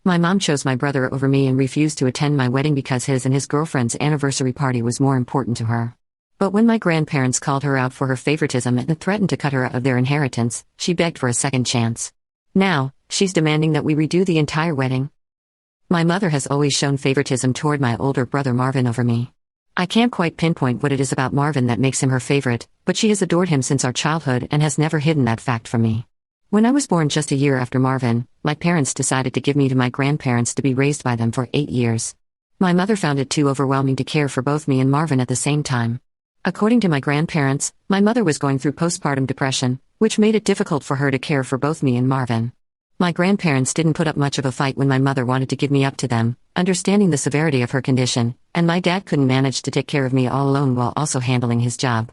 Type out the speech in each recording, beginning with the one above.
My mom chose my brother over me and refused to attend my wedding because his and his girlfriend's anniversary party was more important to her. But when my grandparents called her out for her favoritism and threatened to cut her out of their inheritance, she begged for a second chance. Now, she's demanding that we redo the entire wedding. My mother has always shown favoritism toward my older brother Marvin over me. I can't quite pinpoint what it is about Marvin that makes him her favorite, but she has adored him since our childhood and has never hidden that fact from me. When I was born just a year after Marvin, my parents decided to give me to my grandparents to be raised by them for 8 years. My mother found it too overwhelming to care for both me and Marvin at the same time. According to my grandparents, my mother was going through postpartum depression, which made it difficult for her to care for both me and Marvin. My grandparents didn't put up much of a fight when my mother wanted to give me up to them, understanding the severity of her condition, and my dad couldn't manage to take care of me all alone while also handling his job.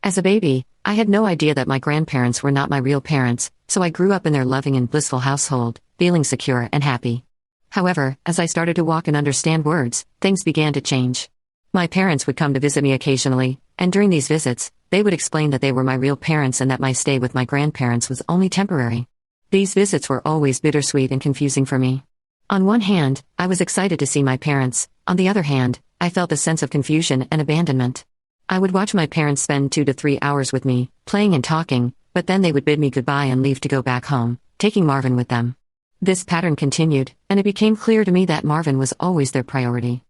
As a baby, I had no idea that my grandparents were not my real parents, so I grew up in their loving and blissful household, feeling secure and happy. However, as I started to walk and understand words, things began to change. My parents would come to visit me occasionally, and during these visits, they would explain that they were my real parents and that my stay with my grandparents was only temporary. These visits were always bittersweet and confusing for me. On one hand, I was excited to see my parents; on the other hand, I felt a sense of confusion and abandonment. I would watch my parents spend 2 to 3 hours with me, playing and talking, but then they would bid me goodbye and leave to go back home, taking Marvin with them. This pattern continued, and it became clear to me that Marvin was always their priority.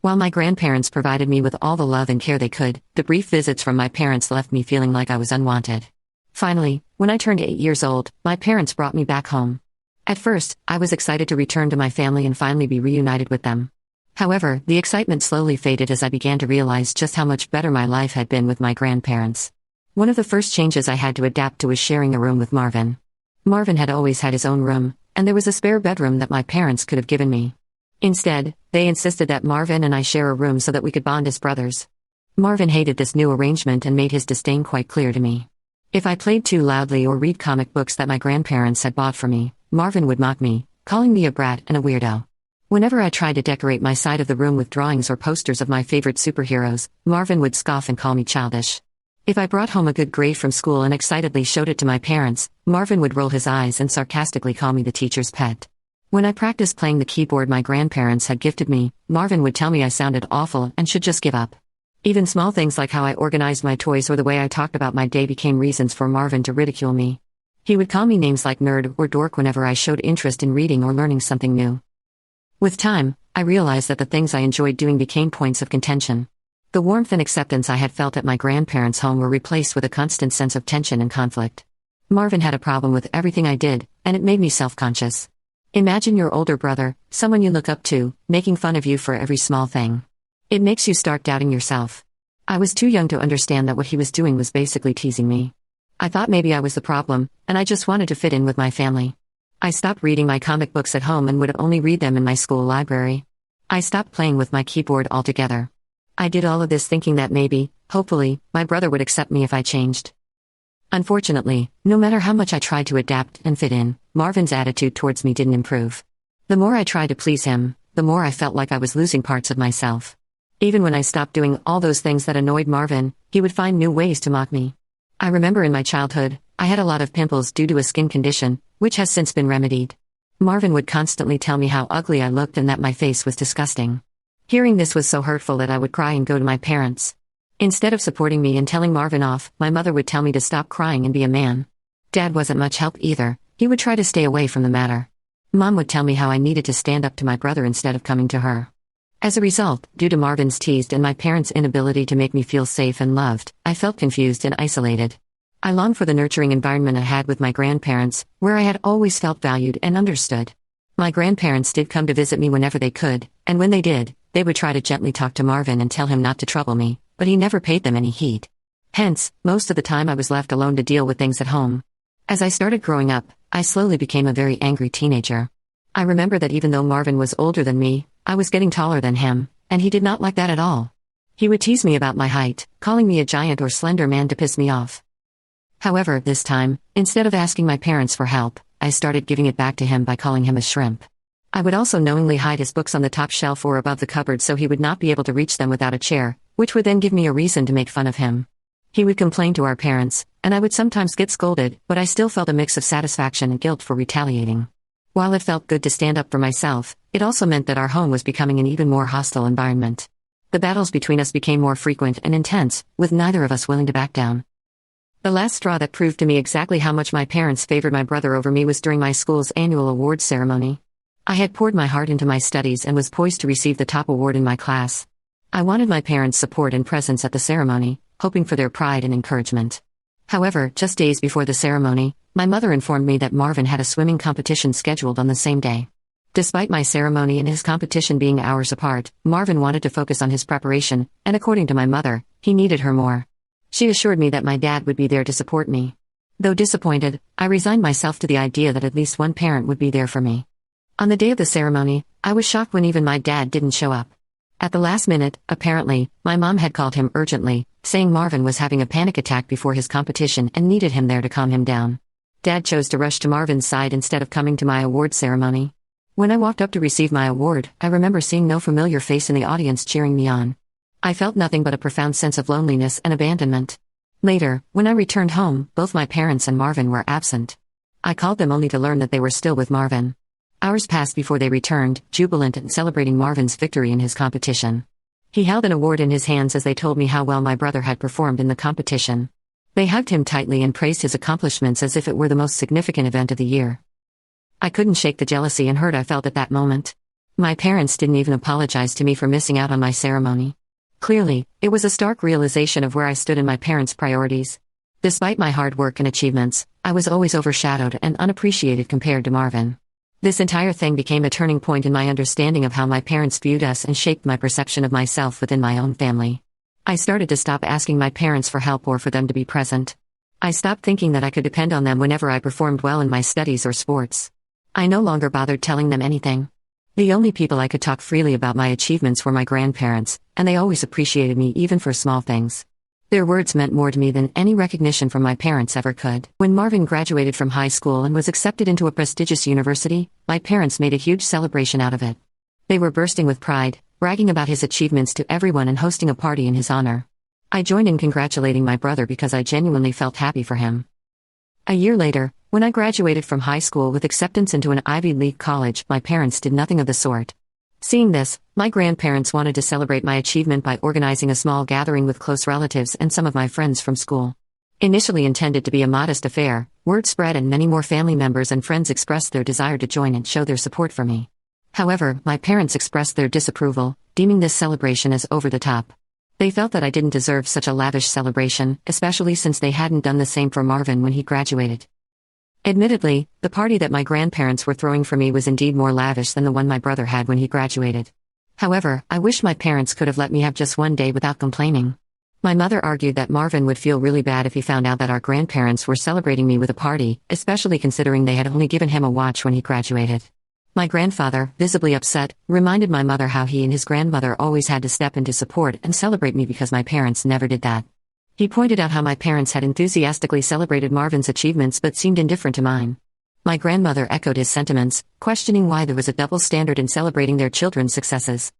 While my grandparents provided me with all the love and care they could, the brief visits from my parents left me feeling like I was unwanted. Finally, when I turned 8 years old, my parents brought me back home. At first, I was excited to return to my family and finally be reunited with them. However, the excitement slowly faded as I began to realize just how much better my life had been with my grandparents. One of the first changes I had to adapt to was sharing a room with Marvin. Marvin had always had his own room, and there was a spare bedroom that my parents could have given me. Instead, they insisted that Marvin and I share a room so that we could bond as brothers. Marvin hated this new arrangement and made his disdain quite clear to me. If I played too loudly or read comic books that my grandparents had bought for me, Marvin would mock me, calling me a brat and a weirdo. Whenever I tried to decorate my side of the room with drawings or posters of my favorite superheroes, Marvin would scoff and call me childish. If I brought home a good grade from school and excitedly showed it to my parents, Marvin would roll his eyes and sarcastically call me the teacher's pet. When I practiced playing the keyboard my grandparents had gifted me, Marvin would tell me I sounded awful and should just give up. Even small things like how I organized my toys or the way I talked about my day became reasons for Marvin to ridicule me. He would call me names like nerd or dork whenever I showed interest in reading or learning something new. With time, I realized that the things I enjoyed doing became points of contention. The warmth and acceptance I had felt at my grandparents' home were replaced with a constant sense of tension and conflict. Marvin had a problem with everything I did, and it made me self-conscious. Imagine your older brother, someone you look up to, making fun of you for every small thing. It makes you start doubting yourself. I was too young to understand that what he was doing was basically teasing me. I thought maybe I was the problem, and I just wanted to fit in with my family. I stopped reading my comic books at home and would only read them in my school library. I stopped playing with my keyboard altogether. I did all of this thinking that maybe, hopefully, my brother would accept me if I changed. Unfortunately, no matter how much I tried to adapt and fit in, Marvin's attitude towards me didn't improve. The more I tried to please him, the more I felt like I was losing parts of myself. Even when I stopped doing all those things that annoyed Marvin, he would find new ways to mock me. I remember in my childhood, I had a lot of pimples due to a skin condition, which has since been remedied. Marvin would constantly tell me how ugly I looked and that my face was disgusting. Hearing this was so hurtful that I would cry and go to my parents. Instead of supporting me and telling Marvin off, my mother would tell me to stop crying and be a man. Dad wasn't much help either; he would try to stay away from the matter. Mom would tell me how I needed to stand up to my brother instead of coming to her. As a result, due to Marvin's teased and my parents' inability to make me feel safe and loved, I felt confused and isolated. I longed for the nurturing environment I had with my grandparents, where I had always felt valued and understood. My grandparents did come to visit me whenever they could, and when they did, they would try to gently talk to Marvin and tell him not to trouble me, but he never paid them any heed. Hence, most of the time I was left alone to deal with things at home. As I started growing up, I slowly became a very angry teenager. I remember that even though Marvin was older than me, I was getting taller than him, and he did not like that at all. He would tease me about my height, calling me a giant or slender man to piss me off. However, this time, instead of asking my parents for help, I started giving it back to him by calling him a shrimp. I would also knowingly hide his books on the top shelf or above the cupboard so he would not be able to reach them without a chair, which would then give me a reason to make fun of him. He would complain to our parents, and I would sometimes get scolded, but I still felt a mix of satisfaction and guilt for retaliating. While it felt good to stand up for myself, it also meant that our home was becoming an even more hostile environment. The battles between us became more frequent and intense, with neither of us willing to back down. The last straw that proved to me exactly how much my parents favored my brother over me was during my school's annual awards ceremony. I had poured my heart into my studies and was poised to receive the top award in my class. I wanted my parents' support and presence at the ceremony, hoping for their pride and encouragement. However, just days before the ceremony, my mother informed me that Marvin had a swimming competition scheduled on the same day. Despite my ceremony and his competition being hours apart, Marvin wanted to focus on his preparation, and according to my mother, he needed her more. She assured me that my dad would be there to support me. Though disappointed, I resigned myself to the idea that at least one parent would be there for me. On the day of the ceremony, I was shocked when even my dad didn't show up. At the last minute, apparently, my mom had called him urgently, saying Marvin was having a panic attack before his competition and needed him there to calm him down. Dad chose to rush to Marvin's side instead of coming to my award ceremony. When I walked up to receive my award, I remember seeing no familiar face in the audience cheering me on. I felt nothing but a profound sense of loneliness and abandonment. Later, when I returned home, both my parents and Marvin were absent. I called them only to learn that they were still with Marvin. Hours passed before they returned, jubilant and celebrating Marvin's victory in his competition. He held an award in his hands as they told me how well my brother had performed in the competition. They hugged him tightly and praised his accomplishments as if it were the most significant event of the year. I couldn't shake the jealousy and hurt I felt at that moment. My parents didn't even apologize to me for missing out on my ceremony. Clearly, it was a stark realization of where I stood in my parents' priorities. Despite my hard work and achievements, I was always overshadowed and unappreciated compared to Marvin. This entire thing became a turning point in my understanding of how my parents viewed us and shaped my perception of myself within my own family. I started to stop asking my parents for help or for them to be present. I stopped thinking that I could depend on them whenever I performed well in my studies or sports. I no longer bothered telling them anything. The only people I could talk freely about my achievements were my grandparents, and they always appreciated me even for small things. Their words meant more to me than any recognition from my parents ever could. When Marvin graduated from high school and was accepted into a prestigious university, my parents made a huge celebration out of it. They were bursting with pride, bragging about his achievements to everyone and hosting a party in his honor. I joined in congratulating my brother because I genuinely felt happy for him. A year later, when I graduated from high school with acceptance into an Ivy League college, my parents did nothing of the sort. Seeing this, my grandparents wanted to celebrate my achievement by organizing a small gathering with close relatives and some of my friends from school. Initially intended to be a modest affair, word spread and many more family members and friends expressed their desire to join and show their support for me. However, my parents expressed their disapproval, deeming this celebration as over the top. They felt that I didn't deserve such a lavish celebration, especially since they hadn't done the same for Marvin when he graduated. Admittedly, the party that my grandparents were throwing for me was indeed more lavish than the one my brother had when he graduated. However, I wish my parents could have let me have just one day without complaining. My mother argued that Marvin would feel really bad if he found out that our grandparents were celebrating me with a party, especially considering they had only given him a watch when he graduated. My grandfather, visibly upset, reminded my mother how he and his grandmother always had to step in to support and celebrate me because my parents never did that. He pointed out how my parents had enthusiastically celebrated Marvin's achievements but seemed indifferent to mine. My grandmother echoed his sentiments, questioning why there was a double standard in celebrating their children's successes.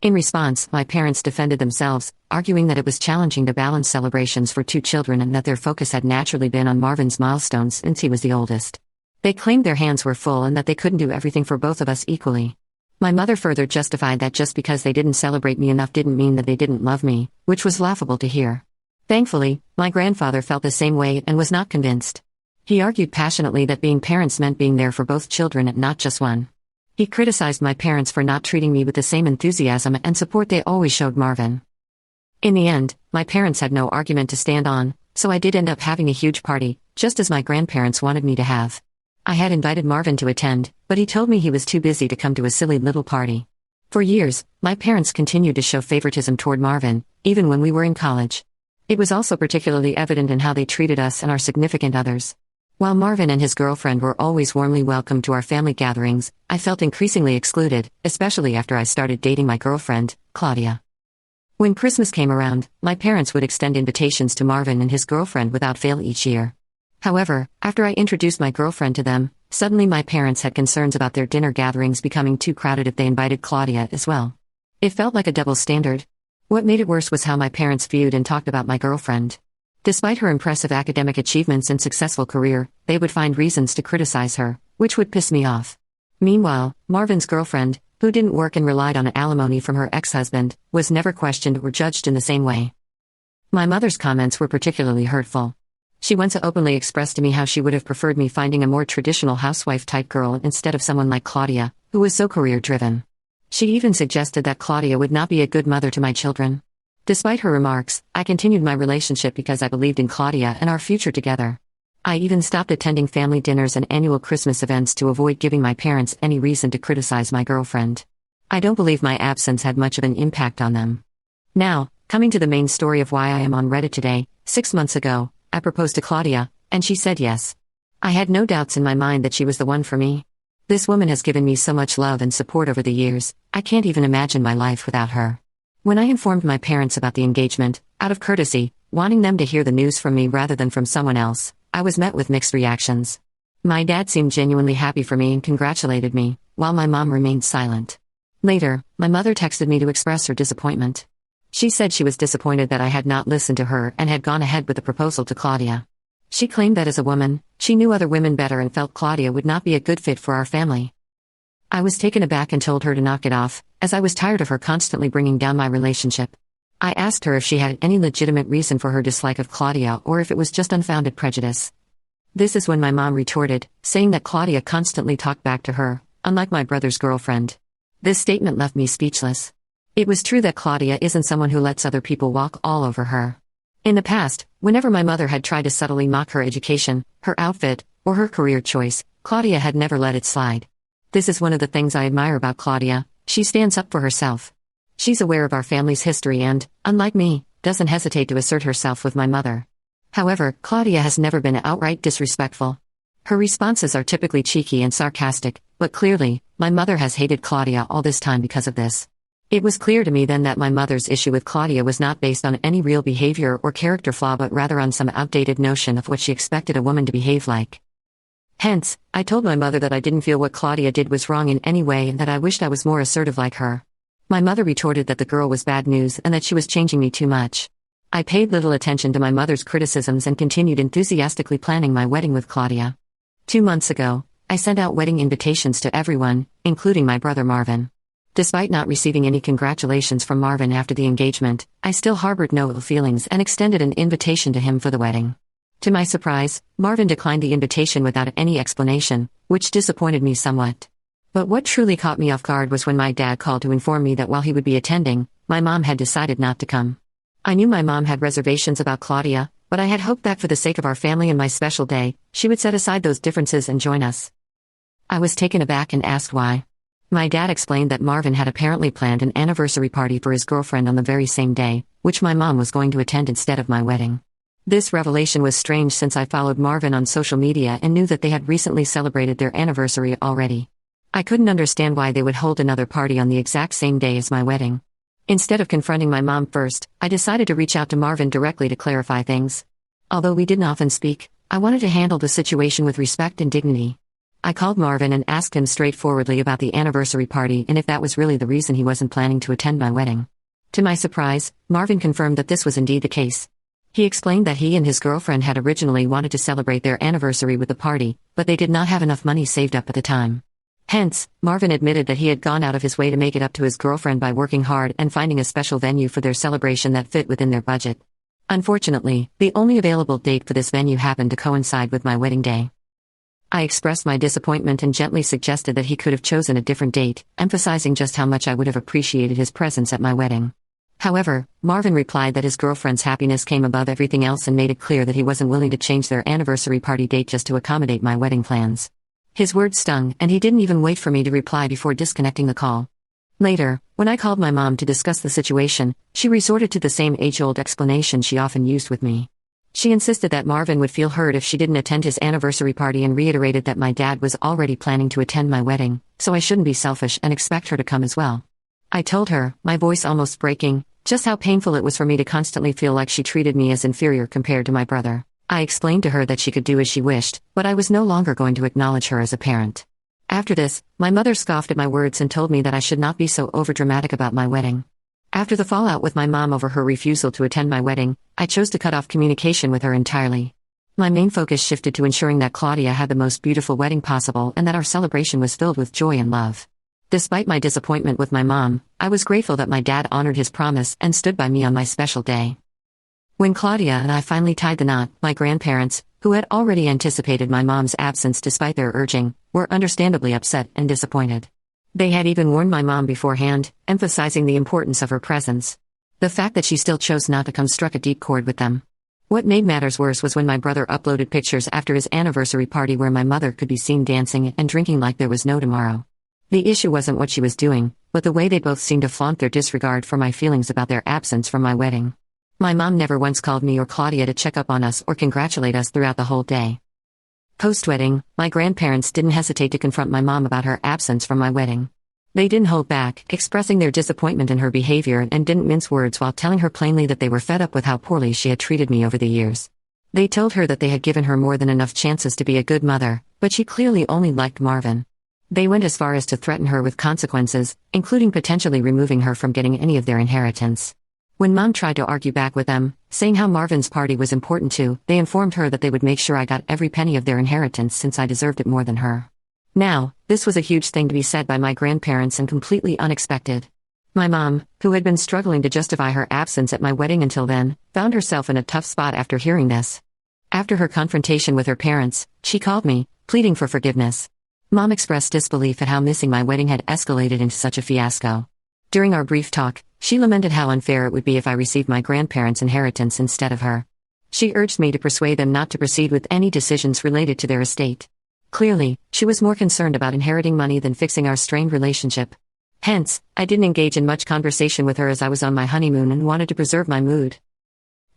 In response, my parents defended themselves, arguing that it was challenging to balance celebrations for two children and that their focus had naturally been on Marvin's milestones since he was the oldest. They claimed their hands were full and that they couldn't do everything for both of us equally. My mother further justified that just because they didn't celebrate me enough didn't mean that they didn't love me, which was laughable to hear. Thankfully, my grandfather felt the same way and was not convinced. He argued passionately that being parents meant being there for both children and not just one. He criticized my parents for not treating me with the same enthusiasm and support they always showed Marvin. In the end, my parents had no argument to stand on, so I did end up having a huge party, just as my grandparents wanted me to have. I had invited Marvin to attend, but he told me he was too busy to come to a silly little party. For years, my parents continued to show favoritism toward Marvin, even when we were in college. It was also particularly evident in how they treated us and our significant others. While Marvin and his girlfriend were always warmly welcomed to our family gatherings, I felt increasingly excluded, especially after I started dating my girlfriend, Claudia. When Christmas came around, my parents would extend invitations to Marvin and his girlfriend without fail each year. However, after I introduced my girlfriend to them, suddenly my parents had concerns about their dinner gatherings becoming too crowded if they invited Claudia as well. It felt like a double standard. What made it worse was how my parents viewed and talked about my girlfriend. Despite her impressive academic achievements and successful career, they would find reasons to criticize her, which would piss me off. Meanwhile, Marvin's girlfriend, who didn't work and relied on alimony from her ex-husband, was never questioned or judged in the same way. My mother's comments were particularly hurtful. She once openly expressed to me how she would have preferred me finding a more traditional housewife-type girl instead of someone like Claudia, who was so career-driven. She even suggested that Claudia would not be a good mother to my children. Despite her remarks, I continued my relationship because I believed in Claudia and our future together. I even stopped attending family dinners and annual Christmas events to avoid giving my parents any reason to criticize my girlfriend. I don't believe my absence had much of an impact on them. Now, coming to the main story of why I am on Reddit today, 6 months ago, I proposed to Claudia, and she said yes. I had no doubts in my mind that she was the one for me. This woman has given me so much love and support over the years, I can't even imagine my life without her. When I informed my parents about the engagement, out of courtesy, wanting them to hear the news from me rather than from someone else, I was met with mixed reactions. My dad seemed genuinely happy for me and congratulated me, while my mom remained silent. Later, my mother texted me to express her disappointment. She said she was disappointed that I had not listened to her and had gone ahead with the proposal to Claudia. She claimed that as a woman, she knew other women better and felt Claudia would not be a good fit for our family. I was taken aback and told her to knock it off, as I was tired of her constantly bringing down my relationship. I asked her if she had any legitimate reason for her dislike of Claudia or if it was just unfounded prejudice. This is when my mom retorted, saying that Claudia constantly talked back to her, unlike my brother's girlfriend. This statement left me speechless. It was true that Claudia isn't someone who lets other people walk all over her. In the past, whenever my mother had tried to subtly mock her education, her outfit, or her career choice, Claudia had never let it slide. This is one of the things I admire about Claudia: she stands up for herself. She's aware of our family's history and, unlike me, doesn't hesitate to assert herself with my mother. However, Claudia has never been outright disrespectful. Her responses are typically cheeky and sarcastic, but clearly, my mother has hated Claudia all this time because of this. It was clear to me then that my mother's issue with Claudia was not based on any real behavior or character flaw but rather on some outdated notion of what she expected a woman to behave like. Hence, I told my mother that I didn't feel what Claudia did was wrong in any way and that I wished I was more assertive like her. My mother retorted that the girl was bad news and that she was changing me too much. I paid little attention to my mother's criticisms and continued enthusiastically planning my wedding with Claudia. 2 months ago, I sent out wedding invitations to everyone, including my brother Marvin. Despite not receiving any congratulations from Marvin after the engagement, I still harbored no ill feelings and extended an invitation to him for the wedding. To my surprise, Marvin declined the invitation without any explanation, which disappointed me somewhat. But what truly caught me off guard was when my dad called to inform me that while he would be attending, my mom had decided not to come. I knew my mom had reservations about Claudia, but I had hoped that for the sake of our family and my special day, she would set aside those differences and join us. I was taken aback and asked why. My dad explained that Marvin had apparently planned an anniversary party for his girlfriend on the very same day, which my mom was going to attend instead of my wedding. This revelation was strange since I followed Marvin on social media and knew that they had recently celebrated their anniversary already. I couldn't understand why they would hold another party on the exact same day as my wedding. Instead of confronting my mom first, I decided to reach out to Marvin directly to clarify things. Although we didn't often speak, I wanted to handle the situation with respect and dignity. I called Marvin and asked him straightforwardly about the anniversary party and if that was really the reason he wasn't planning to attend my wedding. To my surprise, Marvin confirmed that this was indeed the case. He explained that he and his girlfriend had originally wanted to celebrate their anniversary with the party, but they did not have enough money saved up at the time. Hence, Marvin admitted that he had gone out of his way to make it up to his girlfriend by working hard and finding a special venue for their celebration that fit within their budget. Unfortunately, the only available date for this venue happened to coincide with my wedding day. I expressed my disappointment and gently suggested that he could have chosen a different date, emphasizing just how much I would have appreciated his presence at my wedding. However, Marvin replied that his girlfriend's happiness came above everything else and made it clear that he wasn't willing to change their anniversary party date just to accommodate my wedding plans. His words stung, and he didn't even wait for me to reply before disconnecting the call. Later, when I called my mom to discuss the situation, she resorted to the same age-old explanation she often used with me. She insisted that Marvin would feel hurt if she didn't attend his anniversary party and reiterated that my dad was already planning to attend my wedding, so I shouldn't be selfish and expect her to come as well. I told her, my voice almost breaking, just how painful it was for me to constantly feel like she treated me as inferior compared to my brother. I explained to her that she could do as she wished, but I was no longer going to acknowledge her as a parent. After this, my mother scoffed at my words and told me that I should not be so overdramatic about my wedding. After the fallout with my mom over her refusal to attend my wedding, I chose to cut off communication with her entirely. My main focus shifted to ensuring that Claudia had the most beautiful wedding possible and that our celebration was filled with joy and love. Despite my disappointment with my mom, I was grateful that my dad honored his promise and stood by me on my special day. When Claudia and I finally tied the knot, my grandparents, who had already anticipated my mom's absence despite their urging, were understandably upset and disappointed. They had even warned my mom beforehand, emphasizing the importance of her presence. The fact that she still chose not to come struck a deep chord with them. What made matters worse was when my brother uploaded pictures after his anniversary party where my mother could be seen dancing and drinking like there was no tomorrow. The issue wasn't what she was doing, but the way they both seemed to flaunt their disregard for my feelings about their absence from my wedding. My mom never once called me or Claudia to check up on us or congratulate us throughout the whole day. Post-wedding, my grandparents didn't hesitate to confront my mom about her absence from my wedding. They didn't hold back, expressing their disappointment in her behavior and didn't mince words while telling her plainly that they were fed up with how poorly she had treated me over the years. They told her that they had given her more than enough chances to be a good mother, but she clearly only liked Marvin. They went as far as to threaten her with consequences, including potentially removing her from getting any of their inheritance. When Mom tried to argue back with them, saying how Marvin's party was important too, they informed her that they would make sure I got every penny of their inheritance since I deserved it more than her. Now, this was a huge thing to be said by my grandparents and completely unexpected. My mom, who had been struggling to justify her absence at my wedding until then, found herself in a tough spot after hearing this. After her confrontation with her parents, she called me, pleading for forgiveness. Mom expressed disbelief at how missing my wedding had escalated into such a fiasco. During our brief talk, she lamented how unfair it would be if I received my grandparents' inheritance instead of her. She urged me to persuade them not to proceed with any decisions related to their estate. Clearly, she was more concerned about inheriting money than fixing our strained relationship. Hence, I didn't engage in much conversation with her as I was on my honeymoon and wanted to preserve my mood.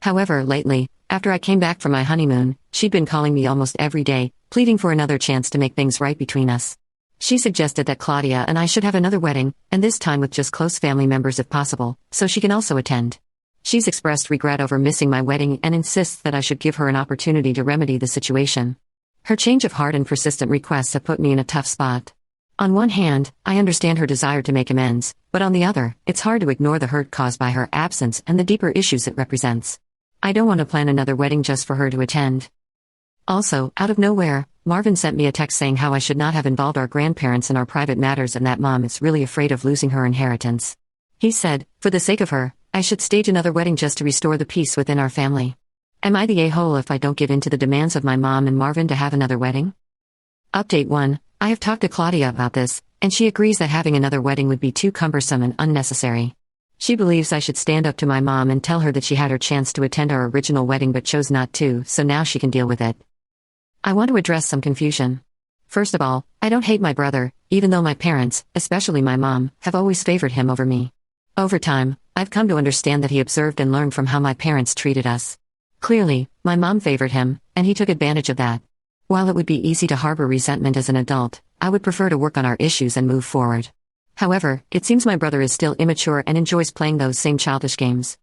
However, lately, after I came back from my honeymoon, she'd been calling me almost every day, pleading for another chance to make things right between us. She suggested that Claudia and I should have another wedding, and this time with just close family members if possible, so she can also attend. She's expressed regret over missing my wedding and insists that I should give her an opportunity to remedy the situation. Her change of heart and persistent requests have put me in a tough spot. On one hand, I understand her desire to make amends, but on the other, it's hard to ignore the hurt caused by her absence and the deeper issues it represents. I don't want to plan another wedding just for her to attend. Also, out of nowhere, Marvin sent me a text saying how I should not have involved our grandparents in our private matters and that Mom is really afraid of losing her inheritance. He said, for the sake of her, I should stage another wedding just to restore the peace within our family. Am I the a-hole if I don't give in to the demands of my mom and Marvin to have another wedding? Update 1. I have talked to Claudia about this, and she agrees that having another wedding would be too cumbersome and unnecessary. She believes I should stand up to my mom and tell her that she had her chance to attend our original wedding but chose not to, so now she can deal with it. I want to address some confusion. First of all, I don't hate my brother, even though my parents, especially my mom, have always favored him over me. Over time, I've come to understand that he observed and learned from how my parents treated us. Clearly, my mom favored him, and he took advantage of that. While it would be easy to harbor resentment as an adult, I would prefer to work on our issues and move forward. However, it seems my brother is still immature and enjoys playing those same childish games.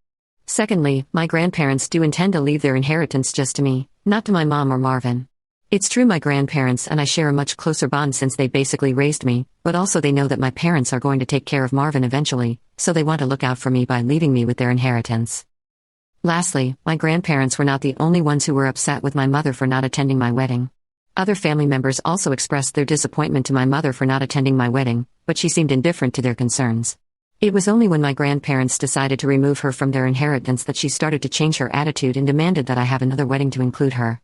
Secondly, my grandparents do intend to leave their inheritance just to me, not to my mom or Marvin. It's true my grandparents and I share a much closer bond since they basically raised me, but also they know that my parents are going to take care of Marvin eventually, so they want to look out for me by leaving me with their inheritance. Lastly, my grandparents were not the only ones who were upset with my mother for not attending my wedding. Other family members also expressed their disappointment to my mother for not attending my wedding, but she seemed indifferent to their concerns. It was only when my grandparents decided to remove her from their inheritance that she started to change her attitude and demanded that I have another wedding to include her.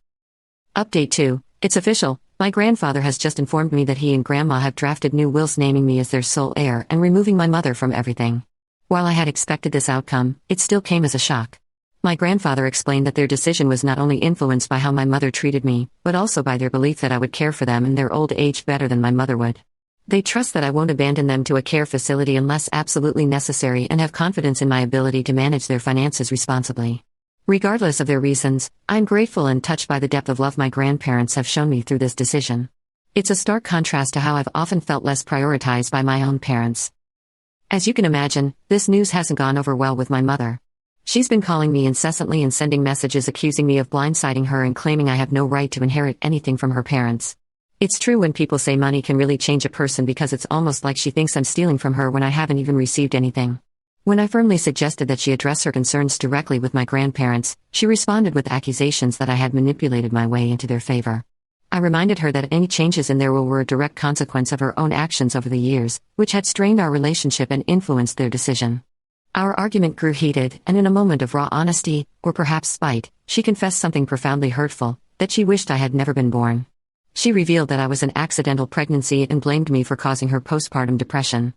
Update 2. It's official. My grandfather has just informed me that he and Grandma have drafted new wills naming me as their sole heir and removing my mother from everything. While I had expected this outcome, it still came as a shock. My grandfather explained that their decision was not only influenced by how my mother treated me, but also by their belief that I would care for them in their old age better than my mother would. They trust that I won't abandon them to a care facility unless absolutely necessary and have confidence in my ability to manage their finances responsibly. Regardless of their reasons, I'm grateful and touched by the depth of love my grandparents have shown me through this decision. It's a stark contrast to how I've often felt less prioritized by my own parents. As you can imagine, this news hasn't gone over well with my mother. She's been calling me incessantly and sending messages accusing me of blindsiding her and claiming I have no right to inherit anything from her parents. It's true when people say money can really change a person because it's almost like she thinks I'm stealing from her when I haven't even received anything. When I firmly suggested that she address her concerns directly with my grandparents, she responded with accusations that I had manipulated my way into their favor. I reminded her that any changes in their will were a direct consequence of her own actions over the years, which had strained our relationship and influenced their decision. Our argument grew heated, and in a moment of raw honesty, or perhaps spite, she confessed something profoundly hurtful, that she wished I had never been born. She revealed that I was an accidental pregnancy and blamed me for causing her postpartum depression.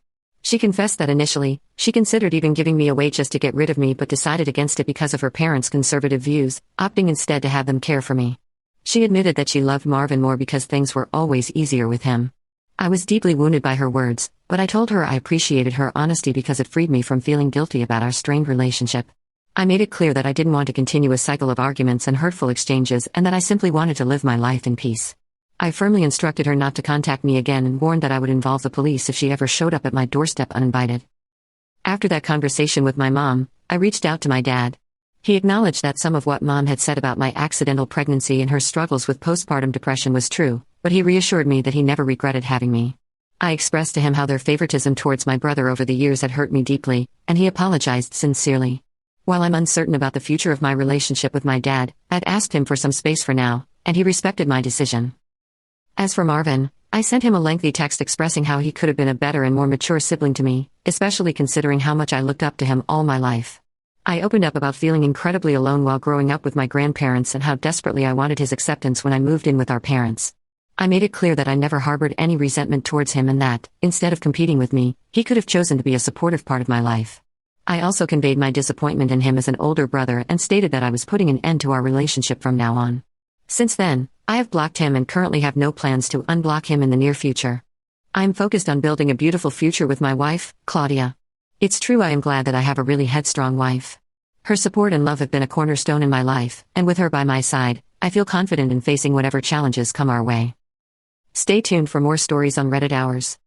She confessed that initially, she considered even giving me away just to get rid of me but decided against it because of her parents' conservative views, opting instead to have them care for me. She admitted that she loved Marvin more because things were always easier with him. I was deeply wounded by her words, but I told her I appreciated her honesty because it freed me from feeling guilty about our strained relationship. I made it clear that I didn't want to continue a cycle of arguments and hurtful exchanges and that I simply wanted to live my life in peace. I firmly instructed her not to contact me again and warned that I would involve the police if she ever showed up at my doorstep uninvited. After that conversation with my mom, I reached out to my dad. He acknowledged that some of what Mom had said about my accidental pregnancy and her struggles with postpartum depression was true, but he reassured me that he never regretted having me. I expressed to him how their favoritism towards my brother over the years had hurt me deeply, and he apologized sincerely. While I'm uncertain about the future of my relationship with my dad, I'd asked him for some space for now, and he respected my decision. As for Marvin, I sent him a lengthy text expressing how he could have been a better and more mature sibling to me, especially considering how much I looked up to him all my life. I opened up about feeling incredibly alone while growing up with my grandparents and how desperately I wanted his acceptance when I moved in with our parents. I made it clear that I never harbored any resentment towards him and that, instead of competing with me, he could have chosen to be a supportive part of my life. I also conveyed my disappointment in him as an older brother and stated that I was putting an end to our relationship from now on. Since then, I have blocked him and currently have no plans to unblock him in the near future. I am focused on building a beautiful future with my wife, Claudia. It's true I am glad that I have a really headstrong wife. Her support and love have been a cornerstone in my life, and with her by my side, I feel confident in facing whatever challenges come our way. Stay tuned for more stories on Reddit Hours.